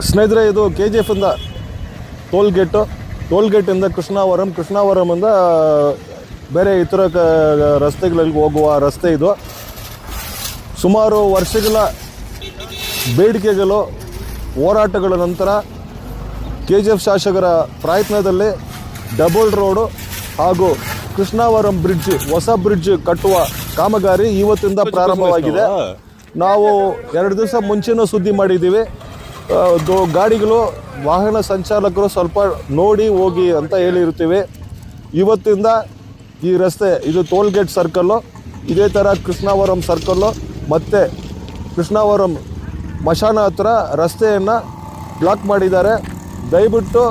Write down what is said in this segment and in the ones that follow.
ಸ್ನೇಹಿತರೆ, ಇದು KGF ಇಂದ ಟೋಲ್ ಗೇಟಿಂದ ಕೃಷ್ಣಾವರಂಯಿಂದ ಬೇರೆ ಇತರ ರಸ್ತೆಗಳಲ್ಲಿ ಹೋಗುವ ರಸ್ತೆ ಇದು. ಸುಮಾರು ವರ್ಷಗಳ ಬೇಡಿಕೆಗಳು, ಹೋರಾಟಗಳ ನಂತರ KGF ಶಾಸಕರ ಪ್ರಯತ್ನದಲ್ಲಿ ಡಬಲ್ ರೋಡು ಹಾಗೂ ಕೃಷ್ಣಾವರಂ ಬ್ರಿಡ್ಜ್, ಹೊಸ ಬ್ರಿಡ್ಜ್ ಕಟ್ಟುವ ಕಾಮಗಾರಿ ಇವತ್ತಿಂದ ಪ್ರಾರಂಭವಾಗಿದೆ. ನಾವು 2 ದಿವಸ ಮುಂಚೆನೂ ಸುದ್ದಿ ಮಾಡಿದ್ದೀವಿ. ಗಾಡಿಗಳು, ವಾಹನ ಸಂಚಾಲಕರು ಸ್ವಲ್ಪ ನೋಡಿ ಹೋಗಿ ಅಂತ ಹೇಳಿರ್ತೀವಿ. ಇವತ್ತಿಂದ ಈ ರಸ್ತೆ, ಇದು ಟೋಲ್ ಗೇಟ್ ಸರ್ಕಲ್ಲು, ಇದೇ ಥರ ಕೃಷ್ಣಾವರಂ ಸರ್ಕಲ್ಲು ಮತ್ತು ಕೃಷ್ಣಾವರಂ ಮಶಾನ ಹತ್ರ ರಸ್ತೆಯನ್ನು ಬ್ಲಾಕ್ ಮಾಡಿದ್ದಾರೆ. ದಯವಿಟ್ಟು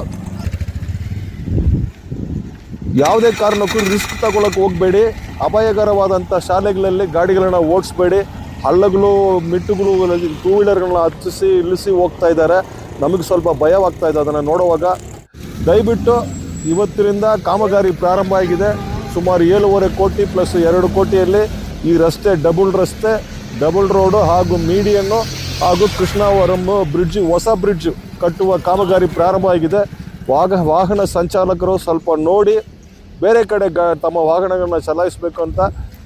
ಯಾವುದೇ ಕಾರಣಕ್ಕೂ ರಿಸ್ಕ್ ತಗೊಳ್ಳೋಕೆ ಹೋಗಬೇಡಿ. ಅಪಾಯಕರವಾದಂಥ ಶಾಲೆಗಳಲ್ಲಿ ಗಾಡಿಗಳನ್ನ ಓಡಿಸ್ಬೇಡಿ. ಹಳ್ಳಗಳು, ಮಿಟ್ಟುಗಳು, 2 ವೀಲರ್ಗಳನ್ನ ಹತ್ತಿಸಿ ಇಳಿಸಿ ಹೋಗ್ತಾ ಇದ್ದಾರೆ. ನಮಗೆ ಸ್ವಲ್ಪ ಭಯವಾಗ್ತಾ ಇದೆ ಅದನ್ನು ನೋಡುವಾಗ. ದಯವಿಟ್ಟು ಇವತ್ತಿನಿಂದ ಕಾಮಗಾರಿ ಪ್ರಾರಂಭ ಆಗಿದೆ. ಸುಮಾರು 7.5 ಕೋಟಿ ಪ್ಲಸ್ 2 ಕೋಟಿಯಲ್ಲಿ ಈ ರಸ್ತೆ, ಡಬಲ್ ರೋಡು ಹಾಗೂ ಮೀಡಿಯನ್ನು ಹಾಗೂ ಕೃಷ್ಣಾವರಂ ಬ್ರಿಡ್ಜ್, ಹೊಸ ಬ್ರಿಡ್ಜ್ ಕಟ್ಟುವ ಕಾಮಗಾರಿ ಪ್ರಾರಂಭ ಆಗಿದೆ. ವಾಹನ ಸಂಚಾಲಕರು ಸ್ವಲ್ಪ ನೋಡಿ ಬೇರೆ ಕಡೆ ತಮ್ಮ ವಾಹನಗಳನ್ನ ಚಲಾಯಿಸಬೇಕು ಅಂತ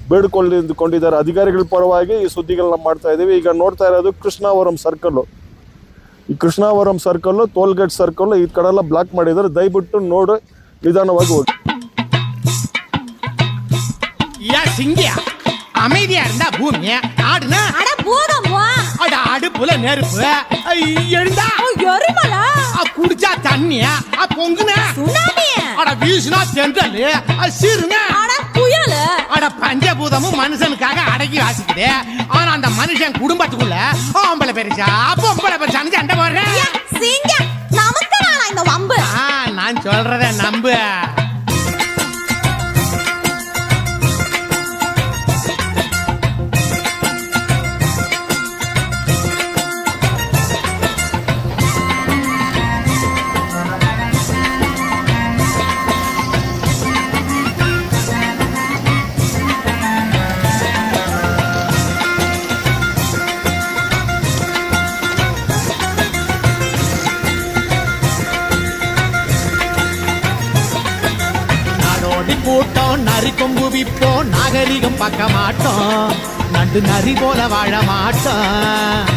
ಬೇಡಿಕೊಂಡಿದ್ದಾರೆ. ಅಧಿಕಾರಿಗಳ ಪರವಾಗಿ ಈ ಸುದ್ದಿಗಳನ್ನ ಮಾಡ್ತಾ ಇದ್ದೀವಿ. ಈಗ ನೋಡ್ತಾ ಇರೋದು ಕೃಷ್ಣಾವರಂ ಸರ್ಕಲ್ಲು. ಈ ಕೃಷ್ಣಾವರಂ ಸರ್ಕಲ್ಲು, ಟೋಲ್ ಗೇಟ್ ಸರ್ಕಲ್ಲು, ಈ ಕಡೆ ಎಲ್ಲ ಬ್ಲಾಕ್ ಮಾಡಿದ್ದಾರೆ. ದಯವಿಟ್ಟು ನೋಡಿ ನಿಧಾನವಾಗಿ ಹೋಗಿ. அமைதியா இருந்தா பூமி ஆடுனா அட பூதம்மா அட அடுப்புல நெருப்பு எழுந்தா எரிமலை குடிச்சா தண்ணி பொங்குனா சுனாமி அட வீசுனா தென்றல் சிறுனா அட புயல் அட பஞ்சபூதமும் மனுஷனுக்காக அடக்கி வாசிக்குது. ஆனா அந்த மனுஷன் குடும்பத்துக்குள்ள ஆம்பளை பெருசா பொம்பளை பெருசான்னு சண்டை போடுறேன். சிங்க நமக்கு இந்த வம்பு. நான் சொல்றத நம்பு. கூட்டம் நரி கொம்பு விப்போம், நாகரிகம் பார்க்க மாட்டோம், நண்டு நரி போல வாழ மாட்டோம்.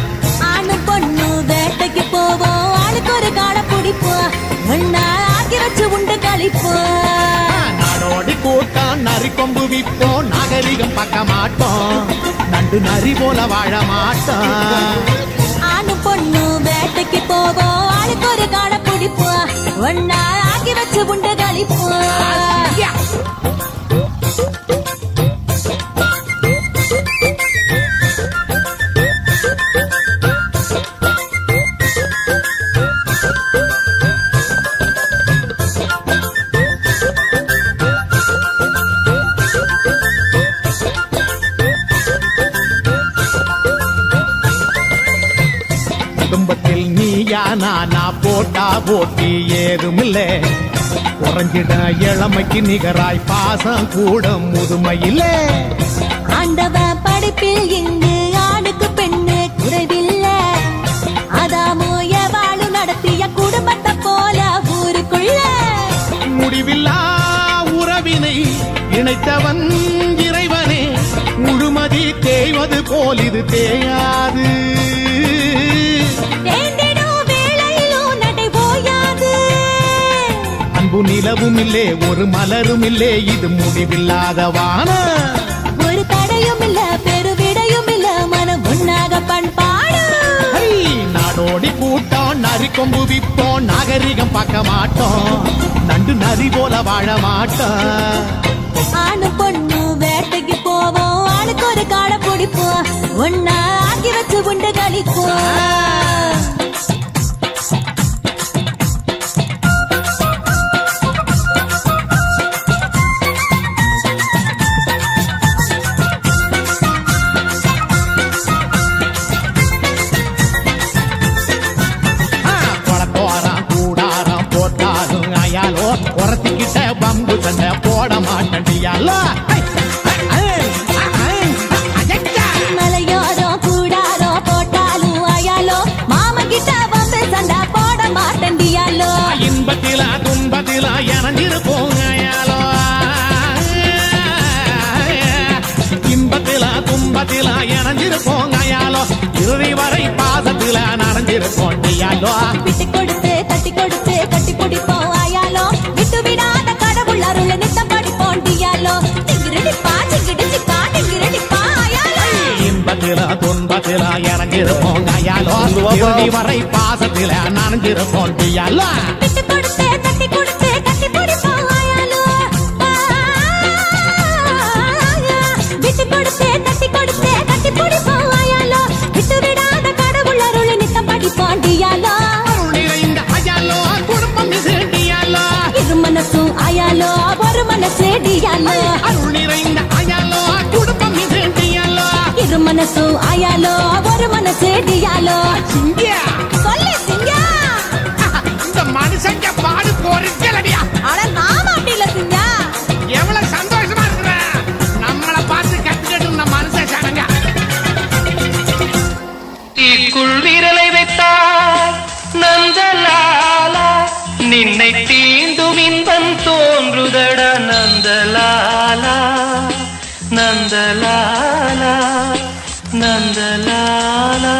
ஆணு பொண்ணு வேட்டைக்கு போவோம், ஆளுக்கு ஒரு காடை பிடிப்போம், ஒன்னா ஆக்கி வச்சு உண்டு கழிப்போம். நாடோடி கூட்டம் நரி கொம்பு விப்போம், நாகரிகம் பார்க்க மாட்டோம், நண்டு நரி போல வாழ மாட்டோம். ஆணு பொண்ணு வேட்டைக்கு போவோம், ஆளுக்கு ஒரு காடை பிடிப்போம், ஒன்னா ஆக்கி வச்சு உண்டு கழிப்போம். குடும்பத்தில் நீயா நானா போட்டா போட்டி ஏதுமில்லை, குறைஞ்சிட இளமைக்கு நிகராய் பாசம் கூட முதுமையிலே. ஆண்டவன் படைப்பில் இங்கு ஆணுக்கு பெண்ணு குறைவில்லை, அதாமோ எவாளு நடத்திய குடும்பத்தை போல ஊருக்குள்ள முடிவில்லா உறவினை இணைத்தவன் இறைவனே, முழுமதி தேய்வது போல் இது தேயாது. அன்பு நிலவும் இல்லே, ஒரு மலரும் இல்லே, இது முடிவில்லாத வானம். ஒரு தடையும் இல்ல, பெருவிடையும் இல்ல, மனம் உன்னாக பண்பாடு. நாடோடி கூட்டம் நரி கொம்பு விப்போம், நாகரிகம் பார்க்க மாட்டோம், நண்டு நரி போல வாழ மாட்டோம். ஆணு பொண்ணு வேட்டைக்கு போவோம், ஆளுக்கு ஒரு காடை பிடிப்போம், ஒன்னா ஆக்கி வச்சு உண்டு கழிப்போம். உரத்திக்கிட்ட பம்பு சண்டை போட மாட்டேன்டியாலா. மலையோரம் கூடாரோ போட்டாலும் அயாலோ மாமன் கிட்ட பம்பு சண்டை இன்பத்தில இணைஞ்சிருப்போம் அயாலோ இன்பத்தில துன்பத்தில இணைஞ்சிருப்போம் அயாலோ இறுதி வரை பாசத்தில நனைஞ்சிருப்போம் ஐயாலோ விட்டு கொடுத்து தட்டி கொடுத்து கட்டி பிடிப்போம் ஆயாலோ விட்டு விடாத கடவுள் அருள் நித்தம் படிப்போம் டியாலோ திங்கிரடிப்பா திங்கிடிப்பா திங்கிரடிப்பா ஆயாலோ இன்பத்தில துன்பத்தில இறங்கிருப்போம் அயாலோ இறுதி வரை பாசத்தில நனைஞ்சிருப்போம் ஐயாலோ விட்டு கொடுத்து தட்டி கொடுத்து கட்டி பிடிப்போம் ஆயாலோ விட்டு கொடுத்து தட்டி கொடுத்து கட்டி பிடிப்போம் ஆயாலோ விட்டு விடாத கடவுள் அருள் நித்தம் படிப்போம் டியாலோ நிறைந்த அயாலோ குடும்பம் டியாலோ இரு மனசும் ஆயாலோ ஒரு மனசு டியாலோ அருள் நிறைந்த அயாலோ குடும்பம் டியாலோ இரு மனசும் ஆயாலோ ஒரு மனசு டியாலோ சிங்கியா சொல்லு சிங்கா இந்த மனுஷங்க பாடு பொறுக்கலடியா அட நாம அப்படி இல்ல சிங்கா எவ்வளவு சந்தோஷமா இருக்குற நம்மள பார்த்து கத்துக்கிட்டு இந்த மனுஷ சனங்க தீக்குள் விரலை வைத்தாய் நந்தலாலா நின்னை தீண்டும் இன்பம் தோன்றுதடா நந்தலாலா நந்தலாலா நந்தலாலா